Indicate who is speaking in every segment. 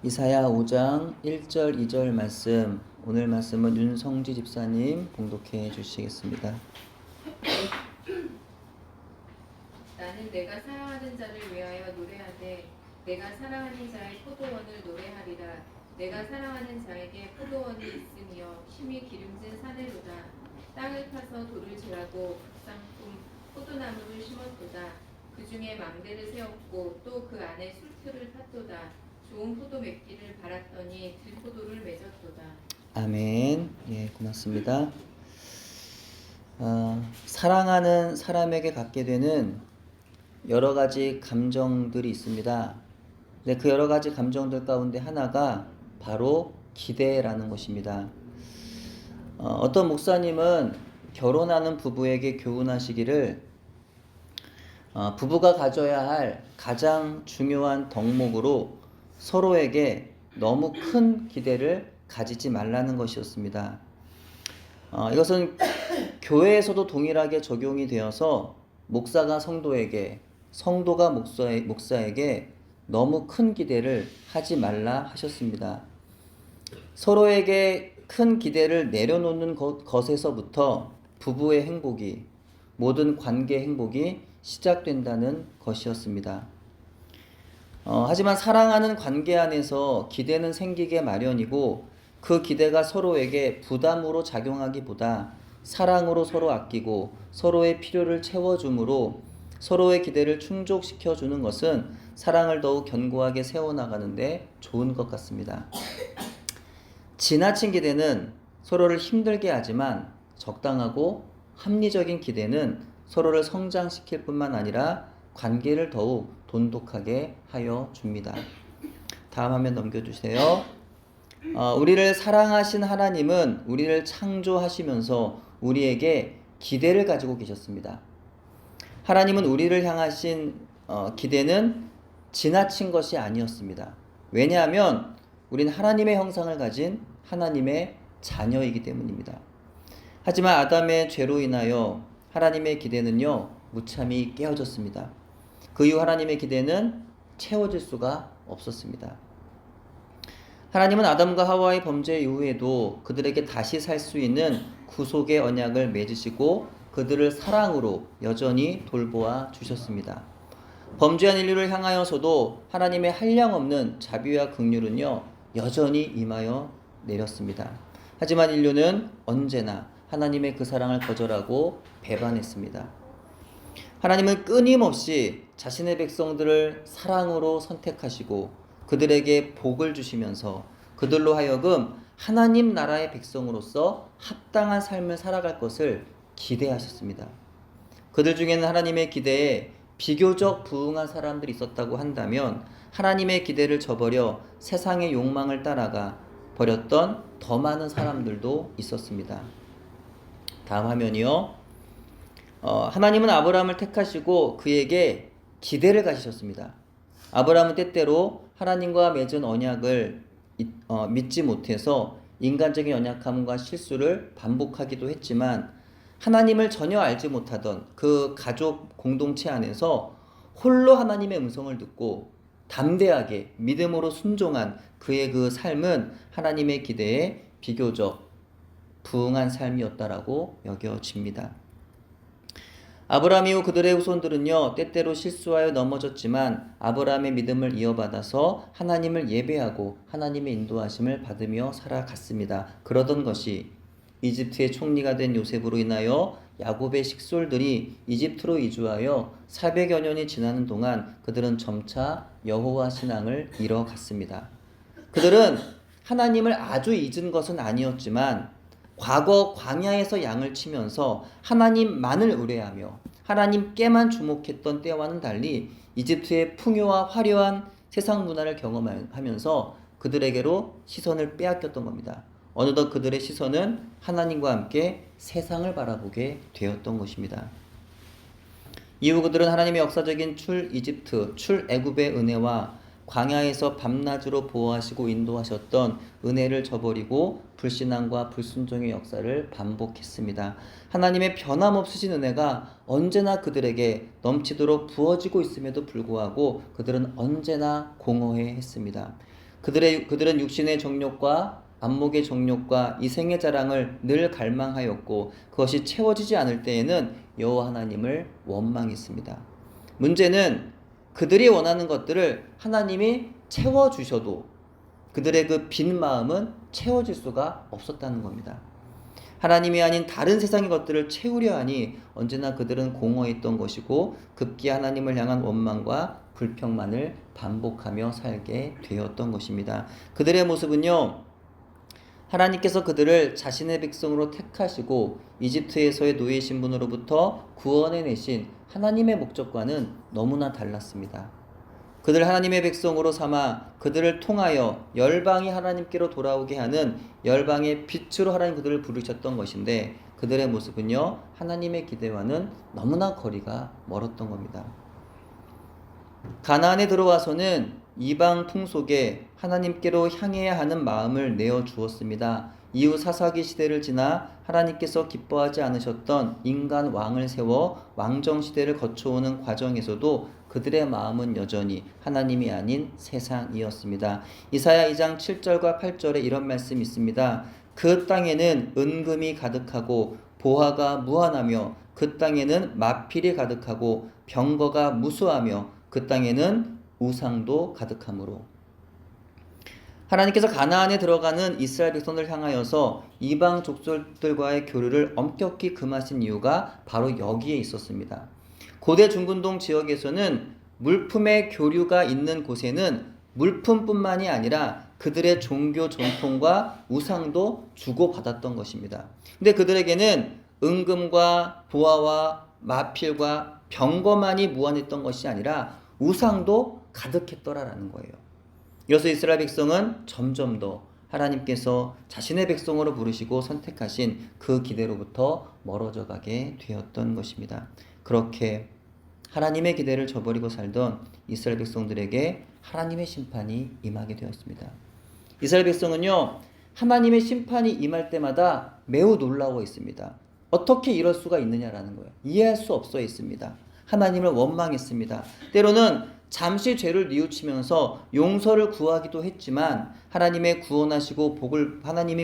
Speaker 1: 이사야 5장 1절 2절 말씀, 오늘 말씀은 윤성지 집사님 봉독해 주시겠습니다.
Speaker 2: 나는 내가 사랑하는 자를 위하여 노래하되 내가 사랑하는 자의 포도원을 노래하리라. 내가 사랑하는 자에게 포도원이 있으며 심히 기름진 산에로다. 땅을 파서 돌을 질하고 극상품 포도나무를 심었도다. 그 중에 망대를 세웠고 또 그 안에 술틀을 탔도다. 좋은 포도 맺기를 바랐더니 들포도를 맺었도다.
Speaker 1: 아멘. 예, 고맙습니다. 사랑하는 사람에게 갖게 되는 여러 가지 감정들이 있습니다. 근데 그 여러 가지 감정들 가운데 하나가 바로 기대라는 것입니다. 어떤 목사님은 결혼하는 부부에게 교훈하시기를 부부가 가져야 할 가장 중요한 덕목으로 서로에게 너무 큰 기대를 가지지 말라는 것이었습니다. 이것은 교회에서도 동일하게 적용이 되어서 목사가 성도에게, 성도가 목사에게 너무 큰 기대를 하지 말라 하셨습니다. 서로에게 큰 기대를 내려놓는 것에서부터 부부의 행복이, 모든 관계 행복이 시작된다는 것이었습니다. 하지만 사랑하는 관계 안에서 기대는 생기게 마련이고 그 기대가 서로에게 부담으로 작용하기보다 사랑으로 서로 아끼고 서로의 필요를 채워줌으로 서로의 기대를 충족시켜주는 것은 사랑을 더욱 견고하게 세워나가는데 좋은 것 같습니다. 지나친 기대는 서로를 힘들게 하지만 적당하고 합리적인 기대는 서로를 성장시킬 뿐만 아니라 관계를 더욱 돈독하게 하여 줍니다. 다음 화면 넘겨주세요. 우리를 사랑하신 하나님은 우리를 창조하시면서 우리에게 기대를 가지고 계셨습니다. 하나님은 우리를 향하신 기대는 지나친 것이 아니었습니다. 왜냐하면 우리는 하나님의 형상을 가진 하나님의 자녀이기 때문입니다. 하지만 아담의 죄로 인하여 하나님의 기대는요, 무참히 깨어졌습니다. 그 이후 하나님의 기대는 채워질 수가 없었습니다. 하나님은 아담과 하와의 범죄 이후에도 그들에게 다시 살 수 있는 구속의 언약을 맺으시고 그들을 사랑으로 여전히 돌보아 주셨습니다. 범죄한 인류를 향하여서도 하나님의 한량없는 자비와 긍휼은요, 여전히 임하여 내렸습니다. 하지만 인류는 언제나 하나님의 그 사랑을 거절하고 배반했습니다. 하나님은 끊임없이 자신의 백성들을 사랑으로 선택하시고 그들에게 복을 주시면서 그들로 하여금 하나님 나라의 백성으로서 합당한 삶을 살아갈 것을 기대하셨습니다. 그들 중에는 하나님의 기대에 비교적 부응한 사람들이 있었다고 한다면 하나님의 기대를 저버려 세상의 욕망을 따라가 버렸던 더 많은 사람들도 있었습니다. 다음 화면이요. 하나님은 아브라함을 택하시고 그에게 기대를 가지셨습니다. 아브라함은 때때로 하나님과 맺은 언약을 믿지 못해서 인간적인 연약함과 실수를 반복하기도 했지만 하나님을 전혀 알지 못하던 그 가족 공동체 안에서 홀로 하나님의 음성을 듣고 담대하게 믿음으로 순종한 그의 그 삶은 하나님의 기대에 비교적 부응한 삶이었다라고 여겨집니다. 아브라함 이후 그들의 후손들은요, 때때로 실수하여 넘어졌지만 아브라함의 믿음을 이어받아서 하나님을 예배하고 하나님의 인도하심을 받으며 살아갔습니다. 그러던 것이 이집트의 총리가 된 요셉으로 인하여 야곱의 식솔들이 이집트로 이주하여 400여 년이 지나는 동안 그들은 점차 여호와 신앙을 잃어갔습니다. 그들은 하나님을 아주 잊은 것은 아니었지만 과거 광야에서 양을 치면서 하나님만을 의뢰하며 하나님께만 주목했던 때와는 달리 이집트의 풍요와 화려한 세상 문화를 경험하면서 그들에게로 시선을 빼앗겼던 겁니다. 어느덧 그들의 시선은 하나님과 함께 세상을 바라보게 되었던 것입니다. 이후 그들은 하나님의 역사적인 출애굽의 은혜와 광야에서 밤낮으로 보호하시고 인도하셨던 은혜를 저버리고 불신앙과 불순종의 역사를 반복했습니다. 하나님의 변함없으신 은혜가 언제나 그들에게 넘치도록 부어지고 있음에도 불구하고 그들은 언제나 공허해 했습니다. 그들은 육신의 정욕과 안목의 정욕과 이생의 자랑을 늘 갈망하였고 그것이 채워지지 않을 때에는 여호와 하나님을 원망했습니다. 문제는 그들이 원하는 것들을 하나님이 채워주셔도 그들의 그 빈 마음은 채워질 수가 없었다는 겁니다. 하나님이 아닌 다른 세상의 것들을 채우려 하니 언제나 그들은 공허했던 것이고 급기 하나님을 향한 원망과 불평만을 반복하며 살게 되었던 것입니다. 그들의 모습은요, 하나님께서 그들을 자신의 백성으로 택하시고 이집트에서의 노예 신분으로부터 구원해내신 하나님의 목적과는 너무나 달랐습니다. 그들 하나님의 백성으로 삼아 그들을 통하여 열방이 하나님께로 돌아오게 하는 열방의 빛으로 하나님 그들을 부르셨던 것인데 그들의 모습은요, 하나님의 기대와는 너무나 거리가 멀었던 겁니다. 가나안에 들어와서는 이방 풍속에 하나님께로 향해야 하는 마음을 내어 주었습니다. 이후 사사기 시대를 지나 하나님께서 기뻐하지 않으셨던 인간 왕을 세워 왕정 시대를 거쳐오는 과정에서도 그들의 마음은 여전히 하나님이 아닌 세상이었습니다. 이사야 2장 7절과 8절에 이런 말씀이 있습니다. 그 땅에는 은금이 가득하고 보화가 무한하며 그 땅에는 마필이 가득하고 병거가 무수하며 그 땅에는 우상도 가득하므로. 하나님께서 가나안에 들어가는 이스라엘 백성을 향하여서 이방 족속들과의 교류를 엄격히 금하신 이유가 바로 여기에 있었습니다. 고대 중근동 지역에서는 물품의 교류가 있는 곳에는 물품뿐만이 아니라 그들의 종교 전통과 우상도 주고받았던 것입니다. 근데 그들에게는 은금과 보화와 마필과 병거만이 무한했던 것이 아니라 우상도 가득했더라라는 거예요. 이로써 이스라엘 백성은 점점 더 하나님께서 자신의 백성으로 부르시고 선택하신 그 기대로부터 멀어져 가게 되었던 것입니다. 그렇게 하나님의 기대를 저버리고 살던 이스라엘 백성들에게 하나님의 심판이 임하게 되었습니다. 이스라엘 백성은요, 하나님의 심판이 임할 때마다 매우 놀라워 있습니다. 어떻게 이럴 수가 있느냐라는 거예요. 이해할 수 없어 있습니다. 하나님을 원망했습니다. 때로는 잠시 죄를 뉘우치면서 용서를 구하기도 했지만 하나님이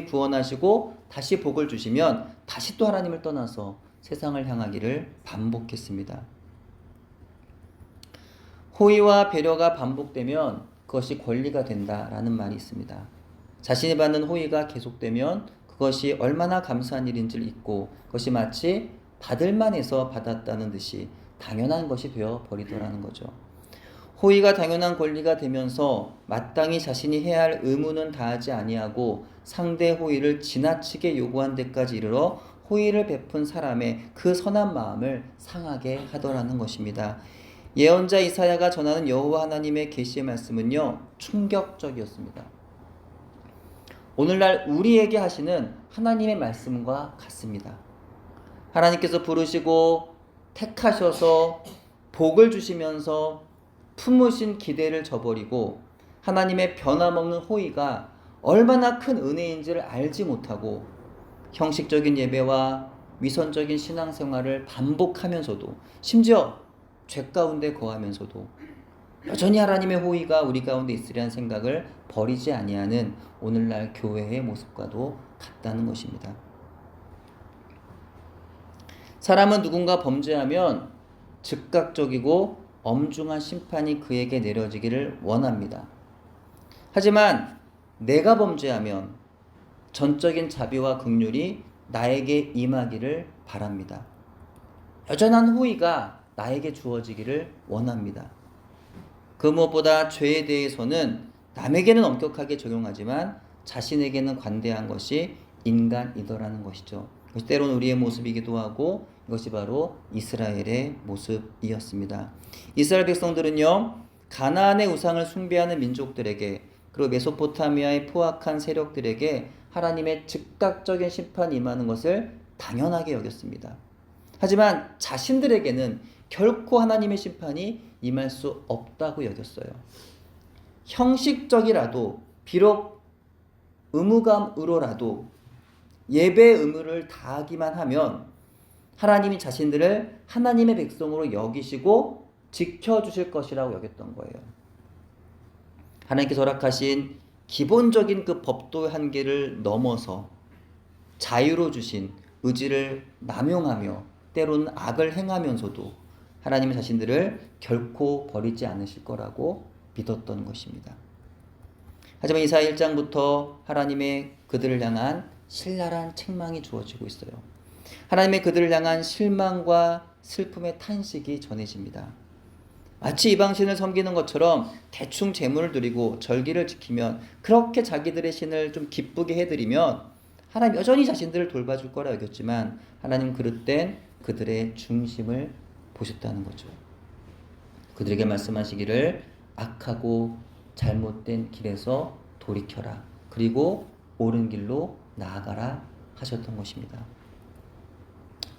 Speaker 1: 구원하시고 다시 복을 주시면 다시 또 하나님을 떠나서 세상을 향하기를 반복했습니다. 호의와 배려가 반복되면 그것이 권리가 된다라는 말이 있습니다. 자신이 받는 호의가 계속되면 그것이 얼마나 감사한 일인지를 잊고 그것이 마치 받을만 해서 받았다는 듯이 당연한 것이 되어 버리더라는 거죠. 호의가 당연한 권리가 되면서 마땅히 자신이 해야 할 의무는 다하지 아니하고 상대 호의를 지나치게 요구한 데까지 이르러 호의를 베푼 사람의 그 선한 마음을 상하게 하더라는 것입니다. 예언자 이사야가 전하는 여호와 하나님의 계시의 말씀은요, 충격적이었습니다. 오늘날 우리에게 하시는 하나님의 말씀과 같습니다. 하나님께서 부르시고 택하셔서 복을 주시면서 품으신 기대를 저버리고 하나님의 변함없는 호의가 얼마나 큰 은혜인지를 알지 못하고 형식적인 예배와 위선적인 신앙생활을 반복하면서도 심지어 죄 가운데 거하면서도 여전히 하나님의 호의가 우리 가운데 있으리라는 생각을 버리지 아니하는 오늘날 교회의 모습과도 같다는 것입니다. 사람은 누군가 범죄하면 즉각적이고 엄중한 심판이 그에게 내려지기를 원합니다. 하지만 내가 범죄하면 전적인 자비와 긍휼이 나에게 임하기를 바랍니다. 여전한 호의가 나에게 주어지기를 원합니다. 그 무엇보다 죄에 대해서는 남에게는 엄격하게 적용하지만 자신에게는 관대한 것이 인간이더라는 것이죠. 그것이 때로는 우리의 모습이기도 하고 이것이 바로 이스라엘의 모습이었습니다. 이스라엘 백성들은요, 가나안의 우상을 숭배하는 민족들에게 그리고 메소포타미아의 포악한 세력들에게 하나님의 즉각적인 심판이 임하는 것을 당연하게 여겼습니다. 하지만 자신들에게는 결코 하나님의 심판이 임할 수 없다고 여겼어요. 형식적이라도 비록 의무감으로라도 예배 의무를 다하기만 하면 하나님이 자신들을 하나님의 백성으로 여기시고 지켜주실 것이라고 여겼던 거예요. 하나님께서 허락하신 기본적인 그 법도의 한계를 넘어서 자유로 주신 의지를 남용하며 때로는 악을 행하면서도 하나님의 자신들을 결코 버리지 않으실 거라고 믿었던 것입니다. 하지만 이사야 1장부터 하나님의 그들을 향한 신랄한 책망이 주어지고 있어요. 하나님의 그들을 향한 실망과 슬픔의 탄식이 전해집니다. 마치 이방신을 섬기는 것처럼 대충 제물을 드리고 절기를 지키면, 그렇게 자기들의 신을 좀 기쁘게 해드리면 하나님 여전히 자신들을 돌봐줄 거라 여겼지만, 하나님 그릇된 그들의 중심을 보셨다는 거죠. 그들에게 말씀하시기를 악하고 잘못된 길에서 돌이켜라, 그리고 옳은 길로 나아가라 하셨던 것입니다.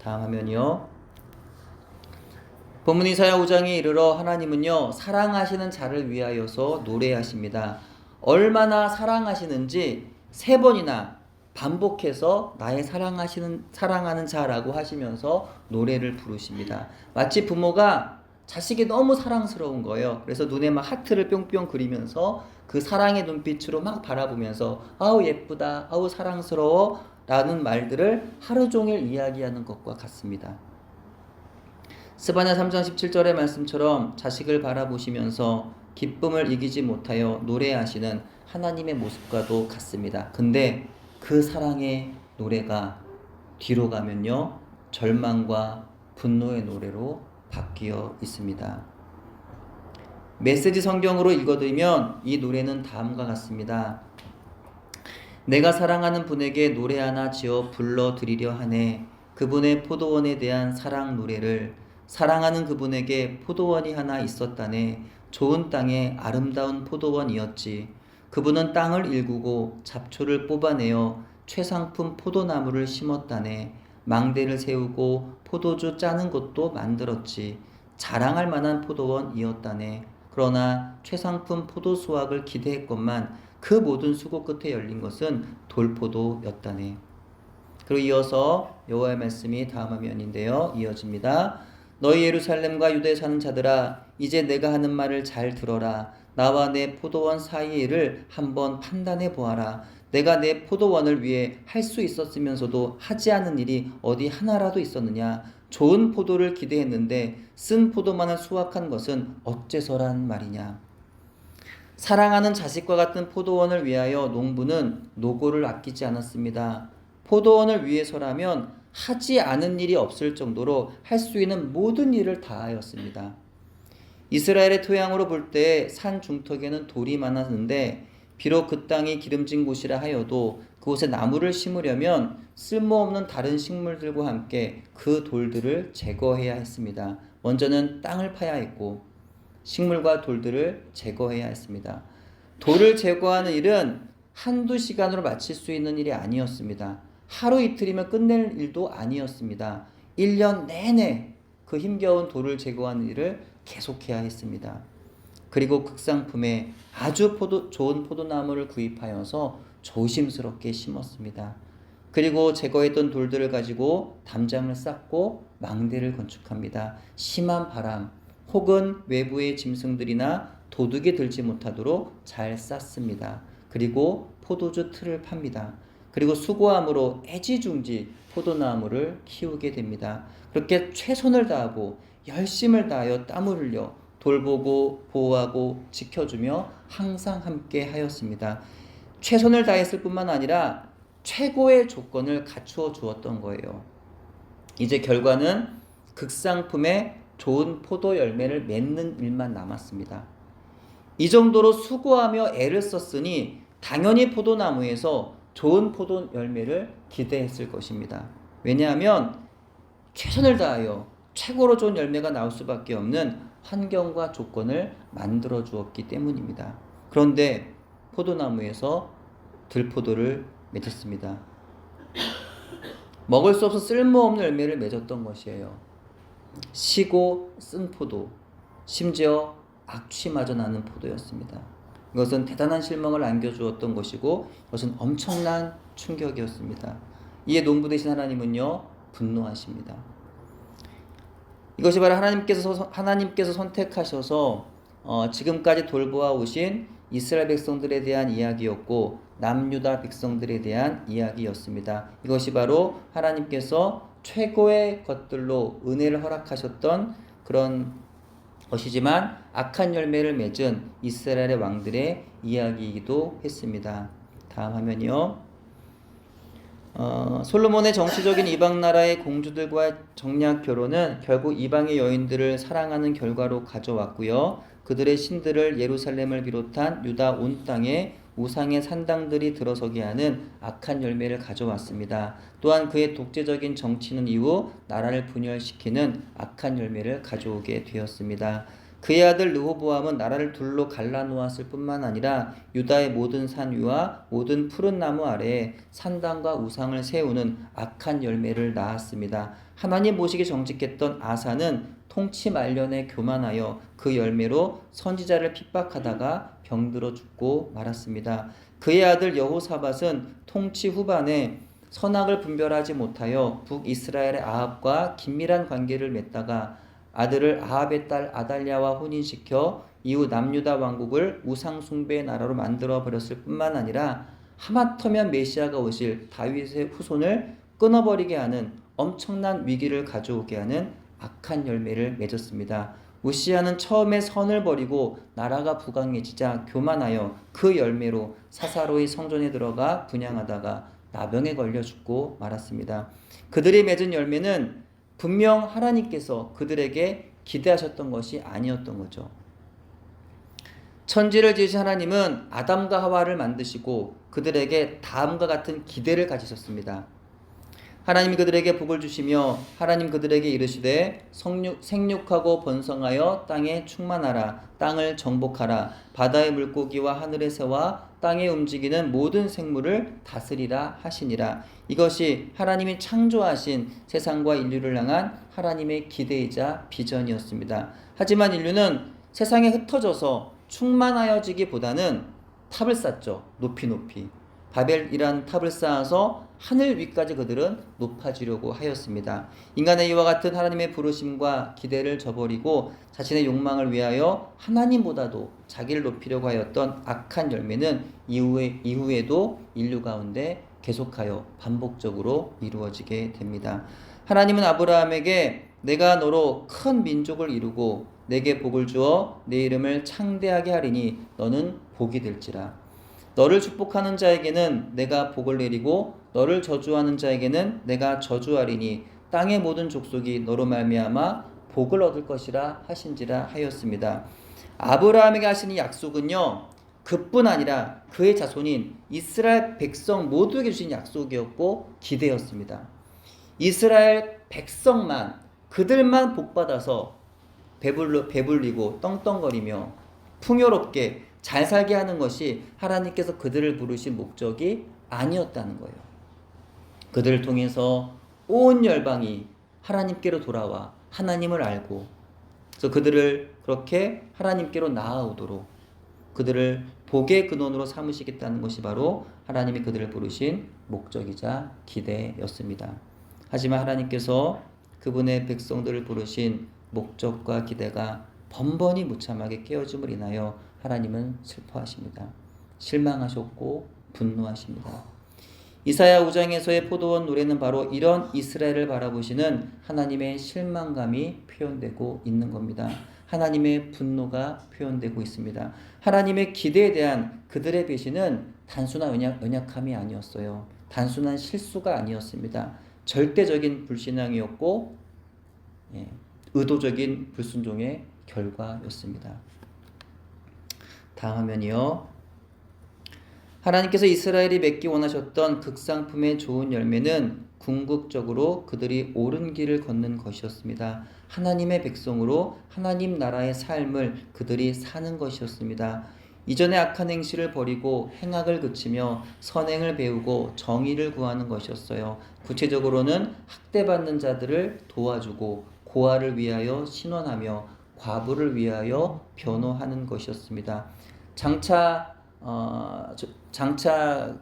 Speaker 1: 다음 화면이요. 본문 이사야 5장에 이르러 하나님은요, 사랑하시는 자를 위하여서 노래하십니다. 얼마나 사랑하시는지 3번이나 반복해서 나의 사랑하는 자라고 하시면서 노래를 부르십니다. 마치 부모가 자식이 너무 사랑스러운 거예요. 그래서 눈에 막 하트를 뿅뿅 그리면서 그 사랑의 눈빛으로 막 바라보면서 아우 예쁘다, 아우 사랑스러워 라는 말들을 하루 종일 이야기하는 것과 같습니다. 스바냐 3장 17절의 말씀처럼 자식을 바라보시면서 기쁨을 이기지 못하여 노래하시는 하나님의 모습과도 같습니다. 근데 그 사랑의 노래가 뒤로 가면요, 절망과 분노의 노래로 바뀌어 있습니다. 메시지 성경으로 읽어드리면 이 노래는 다음과 같습니다. 내가 사랑하는 분에게 노래 하나 지어 불러드리려 하네. 그분의 포도원에 대한 사랑 노래를. 사랑하는 그분에게 포도원이 하나 있었다네. 좋은 땅에 아름다운 포도원이었지. 그분은 땅을 일구고 잡초를 뽑아내어 최상품 포도나무를 심었다네. 망대를 세우고 포도주 짜는 곳도 만들었지. 자랑할 만한 포도원이었다네. 그러나 최상품 포도 수확을 기대했건만 그 모든 수고 끝에 열린 것은 돌포도였다네. 그리고 이어서 여호와의 말씀이 다음 화면인데요, 이어집니다. 너희 예루살렘과 유다에 사는 자들아, 이제 내가 하는 말을 잘 들어라. 나와 내 포도원 사이의 일을 한번 판단해 보아라. 내가 내 포도원을 위해 할 수 있었으면서도 하지 않은 일이 어디 하나라도 있었느냐? 좋은 포도를 기대했는데 쓴 포도만을 수확한 것은 어째서란 말이냐? 사랑하는 자식과 같은 포도원을 위하여 농부는 노고를 아끼지 않았습니다. 포도원을 위해서라면 하지 않은 일이 없을 정도로 할 수 있는 모든 일을 다하였습니다. 이스라엘의 토양으로 볼 때 산 중턱에는 돌이 많았는데, 비록 그 땅이 기름진 곳이라 하여도 그곳에 나무를 심으려면 쓸모없는 다른 식물들과 함께 그 돌들을 제거해야 했습니다. 먼저는 땅을 파야 했고 식물과 돌들을 제거해야 했습니다. 돌을 제거하는 일은 한두 시간으로 마칠 수 있는 일이 아니었습니다. 하루 이틀이면 끝낼 일도 아니었습니다. 1년 내내 그 힘겨운 돌을 제거하는 일을 계속해야 했습니다. 그리고 극상품에 아주 좋은 포도나무를 구입하여서 조심스럽게 심었습니다. 그리고 제거했던 돌들을 가지고 담장을 쌓고 망대를 건축합니다. 심한 바람 혹은 외부의 짐승들이나 도둑이 들지 못하도록 잘 쌓습니다. 그리고 포도주 틀을 팝니다. 그리고 수고함으로 애지중지 포도나무를 키우게 됩니다. 그렇게 최선을 다하고 열심을 다하여 땀을 흘려 돌보고 보호하고 지켜주며 항상 함께 하였습니다. 최선을 다했을 뿐만 아니라 최고의 조건을 갖추어 주었던 거예요. 이제 결과는 극상품의 좋은 포도 열매를 맺는 일만 남았습니다. 이 정도로 수고하며 애를 썼으니 당연히 포도나무에서 좋은 포도 열매를 기대했을 것입니다. 왜냐하면 최선을 다하여 최고로 좋은 열매가 나올 수밖에 없는 환경과 조건을 만들어 주었기 때문입니다. 그런데 포도나무에서 들포도를 맺었습니다. 먹을 수 없어 쓸모없는 열매를 맺었던 것이에요. 시고 쓴 포도, 심지어 악취마저 나는 포도였습니다. 이것은 대단한 실망을 안겨주었던 것이고, 이것은 엄청난 충격이었습니다. 이에 농부 되신 하나님은요, 분노하십니다. 이것이 바로 하나님께서 선택하셔서 지금까지 돌보아 오신 이스라엘 백성들에 대한 이야기였고 남유다 백성들에 대한 이야기였습니다. 이것이 바로 하나님께서 최고의 것들로 은혜를 허락하셨던 그런 것이지만 악한 열매를 맺은 이스라엘의 왕들의 이야기이기도 했습니다. 다음 화면이요. 솔로몬의 정치적인 이방 나라의 공주들과의 정략 결혼은 결국 이방의 여인들을 사랑하는 결과로 가져왔고요. 그들의 신들을 예루살렘을 비롯한 유다 온 땅에 우상의 산당들이 들어서게 하는 악한 열매를 가져왔습니다. 또한 그의 독재적인 정치는 이후 나라를 분열시키는 악한 열매를 가져오게 되었습니다. 그의 아들 르호보암은 나라를 둘로 갈라놓았을 뿐만 아니라 유다의 모든 산 위와 모든 푸른 나무 아래에 산당과 우상을 세우는 악한 열매를 낳았습니다. 하나님 모시기 정직했던 아사는 통치 말년에 교만하여 그 열매로 선지자를 핍박하다가 병들어 죽고 말았습니다. 그의 아들 여호사밧은 통치 후반에 선악을 분별하지 못하여 북이스라엘의 아합과 긴밀한 관계를 맺다가 아들을 아합의 딸 아달랴와 혼인시켜 이후 남유다 왕국을 우상 숭배의 나라로 만들어 버렸을 뿐만 아니라 하마터면 메시아가 오실 다윗의 후손을 끊어버리게 하는 엄청난 위기를 가져오게 하는 악한 열매를 맺었습니다. 우시아는 처음에 선을 버리고 나라가 부강해지자 교만하여 그 열매로 사사로이 성전에 들어가 분향하다가 나병에 걸려 죽고 말았습니다. 그들이 맺은 열매는 분명 하나님께서 그들에게 기대하셨던 것이 아니었던 거죠. 천지를 지으신 하나님은 아담과 하와를 만드시고 그들에게 다음과 같은 기대를 가지셨습니다. 하나님이 그들에게 복을 주시며 하나님 그들에게 이르시되 생육하고 번성하여 땅에 충만하라. 땅을 정복하라. 바다의 물고기와 하늘의 새와 땅에 움직이는 모든 생물을 다스리라 하시니라. 이것이 하나님이 창조하신 세상과 인류를 향한 하나님의 기대이자 비전이었습니다. 하지만 인류는 세상에 흩어져서 충만하여지기보다는 탑을 쌓죠. 높이. 바벨이라는 탑을 쌓아서 하늘 위까지 그들은 높아지려고 하였습니다. 인간의 이와 같은 하나님의 부르심과 기대를 저버리고 자신의 욕망을 위하여 하나님보다도 자기를 높이려고 하였던 악한 열매는 이후에도 인류 가운데 계속하여 반복적으로 이루어지게 됩니다. 하나님은 아브라함에게 내가 너로 큰 민족을 이루고 내게 복을 주어 내 이름을 창대하게 하리니 너는 복이 될지라. 너를 축복하는 자에게는 내가 복을 내리고 너를 저주하는 자에게는 내가 저주하리니 땅의 모든 족속이 너로 말미암아 복을 얻을 것이라 하신지라 하였습니다. 아브라함에게 하신 이 약속은요, 그뿐 아니라 그의 자손인 이스라엘 백성 모두에게 주신 약속이었고 기대였습니다. 이스라엘 백성만, 그들만 복받아서 배불리고 떵떵거리며 풍요롭게 잘 살게 하는 것이 하나님께서 그들을 부르신 목적이 아니었다는 거예요. 그들을 통해서 온 열방이 하나님께로 돌아와 하나님을 알고, 그래서 그들을 그렇게 하나님께로 나아오도록 그들을 복의 근원으로 삼으시겠다는 것이 바로 하나님이 그들을 부르신 목적이자 기대였습니다. 하지만 하나님께서 그분의 백성들을 부르신 목적과 기대가 번번이 무참하게 깨어짐을 인하여 하나님은 슬퍼하십니다. 실망하셨고 분노하십니다. 이사야 5장에서의 포도원 노래는 바로 이런 이스라엘을 바라보시는 하나님의 실망감이 표현되고 있는 겁니다. 하나님의 분노가 표현되고 있습니다. 하나님의 기대에 대한 그들의 배신은 단순한 연약함이 아니었어요. 단순한 실수가 아니었습니다. 절대적인 불신앙이었고 의도적인 불순종의 결과였습니다. 다음 화면이요. 하나님께서 이스라엘이 맺기 원하셨던 극상품의 좋은 열매는 궁극적으로 그들이 옳은 길을 걷는 것이었습니다. 하나님의 백성으로 하나님 나라의 삶을 그들이 사는 것이었습니다. 이전의 악한 행실을 버리고 행악을 그치며 선행을 배우고 정의를 구하는 것이었어요. 구체적으로는 학대받는 자들을 도와주고 고아를 위하여 신원하며 과부를 위하여 변호하는 것이었습니다. 장차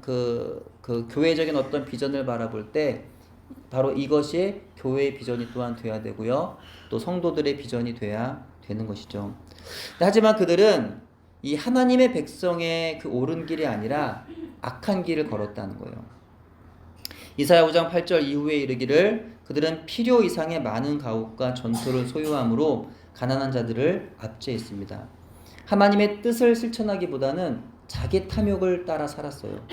Speaker 1: 그 교회적인 어떤 비전을 바라볼 때 바로 이것이 교회의 비전이 또한 돼야 되고요. 또 성도들의 비전이 돼야 되는 것이죠. 하지만 그들은 이 하나님의 백성의 그 옳은 길이 아니라 악한 길을 걸었다는 거예요. 이사야 5장 8절 이후에 이르기를 그들은 필요 이상의 많은 가옥과 전투를 소유함으로 가난한 자들을 압제했습니다. 하나님의 뜻을 실천하기보다는 자기 탐욕을 따라 살았어요.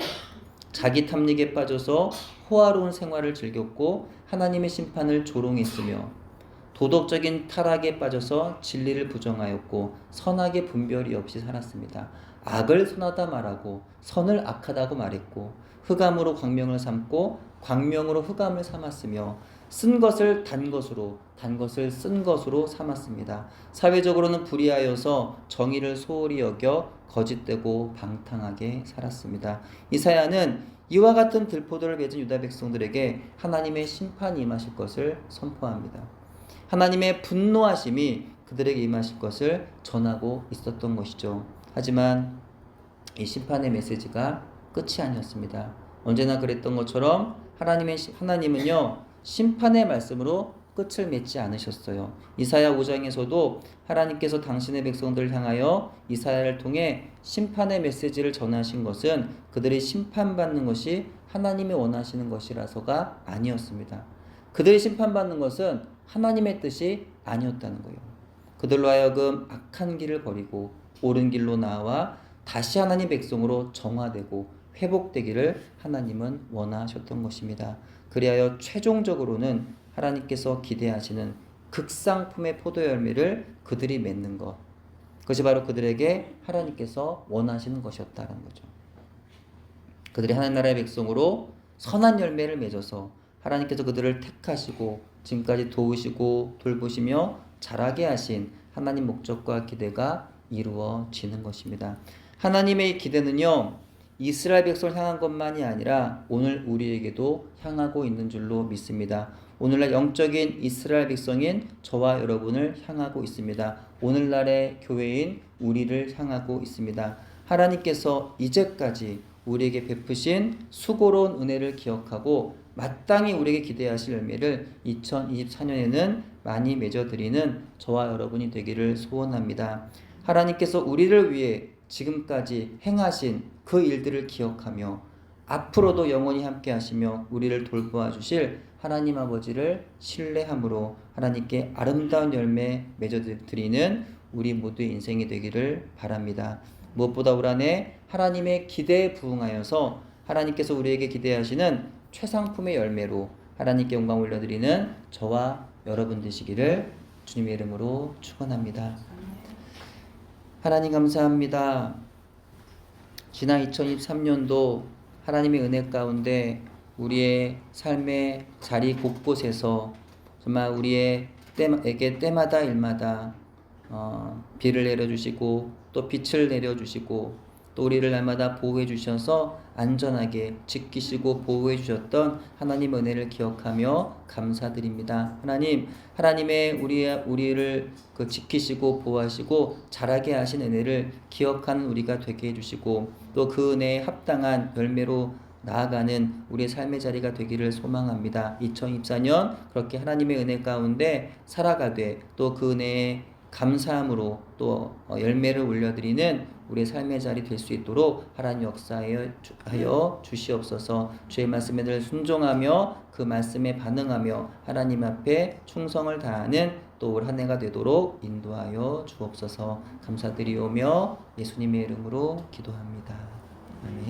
Speaker 1: 자기 탐닉에 빠져서 호화로운 생활을 즐겼고 하나님의 심판을 조롱했으며 도덕적인 타락에 빠져서 진리를 부정하였고 선악의 분별이 없이 살았습니다. 악을 선하다 말하고 선을 악하다고 말했고 흑암으로 광명을 삼고 광명으로 흑암을 삼았으며 쓴 것을 단 것으로 단 것을 쓴 것으로 삼았습니다. 사회적으로는 불의하여서 정의를 소홀히 여겨 거짓되고 방탕하게 살았습니다. 이사야는 이와 같은 들포도를 맺은 유다 백성들에게 하나님의 심판이 임하실 것을 선포합니다. 하나님의 분노하심이 그들에게 임하실 것을 전하고 있었던 것이죠. 하지만 이 심판의 메시지가 끝이 아니었습니다. 언제나 그랬던 것처럼 하나님은요 심판의 말씀으로 끝을 맺지 않으셨어요. 이사야 5장에서도 하나님께서 당신의 백성들을 향하여 이사야를 통해 심판의 메시지를 전하신 것은 그들이 심판받는 것이 하나님이 원하시는 것이라서가 아니었습니다. 그들이 심판받는 것은 하나님의 뜻이 아니었다는 거예요. 그들로 하여금 악한 길을 버리고 옳은 길로 나와 다시 하나님 백성으로 정화되고 회복되기를 하나님은 원하셨던 것입니다. 그리하여 최종적으로는 하나님께서 기대하시는 극상품의 포도 열매를 그들이 맺는 것, 그것이 바로 그들에게 하나님께서 원하시는 것이었다는 거죠. 그들이 하나님 나라의 백성으로 선한 열매를 맺어서 하나님께서 그들을 택하시고 지금까지 도우시고 돌보시며 자라게 하신 하나님 목적과 기대가 이루어지는 것입니다. 하나님의 기대는요 이스라엘 백성을 향한 것만이 아니라 오늘 우리에게도 향하고 있는 줄로 믿습니다. 오늘날 영적인 이스라엘 백성인 저와 여러분을 향하고 있습니다. 오늘날의 교회인 우리를 향하고 있습니다. 하나님께서 이제까지 우리에게 베푸신 수고로운 은혜를 기억하고 마땅히 우리에게 기대하실 열매를 2024년에는 많이 맺어드리는 저와 여러분이 되기를 소원합니다. 하나님께서 우리를 위해 지금까지 행하신 그 일들을 기억하며 앞으로도 영원히 함께 하시며 우리를 돌보아 주실 하나님 아버지를 신뢰함으로 하나님께 아름다운 열매 맺어드리는 우리 모두의 인생이 되기를 바랍니다. 무엇보다 올 한해 하나님의 기대에 부응하여서 하나님께서 우리에게 기대하시는 최상품의 열매로 하나님께 영광 올려드리는 저와 여러분 되시기를 주님의 이름으로 축원합니다. 하나님 감사합니다. 지난 2023년도 하나님의 은혜 가운데 우리의 삶의 자리 곳곳에서 정말 우리에게 때마다 일마다 비를 내려주시고 또 빛을 내려주시고 또 우리를 날마다 보호해 주셔서 안전하게 지키시고 보호해 주셨던 하나님의 은혜를 기억하며 감사드립니다. 하나님의 우리를 지키시고 보호하시고 자라게 하신 은혜를 기억하는 우리가 되게 해주시고 또 그 은혜에 합당한 열매로 나아가는 우리의 삶의 자리가 되기를 소망합니다. 2024년 그렇게 하나님의 은혜 가운데 살아가되 또 그 은혜에 감사함으로 또 열매를 올려드리는 우리의 삶의 자리 될 수 있도록 하나님 역사하여 주시옵소서. 주의 말씀에 늘 순종하며 그 말씀에 반응하며 하나님 앞에 충성을 다하는 또 올 한 해가 되도록 인도하여 주옵소서. 감사드리오며 예수님의 이름으로 기도합니다. 아멘.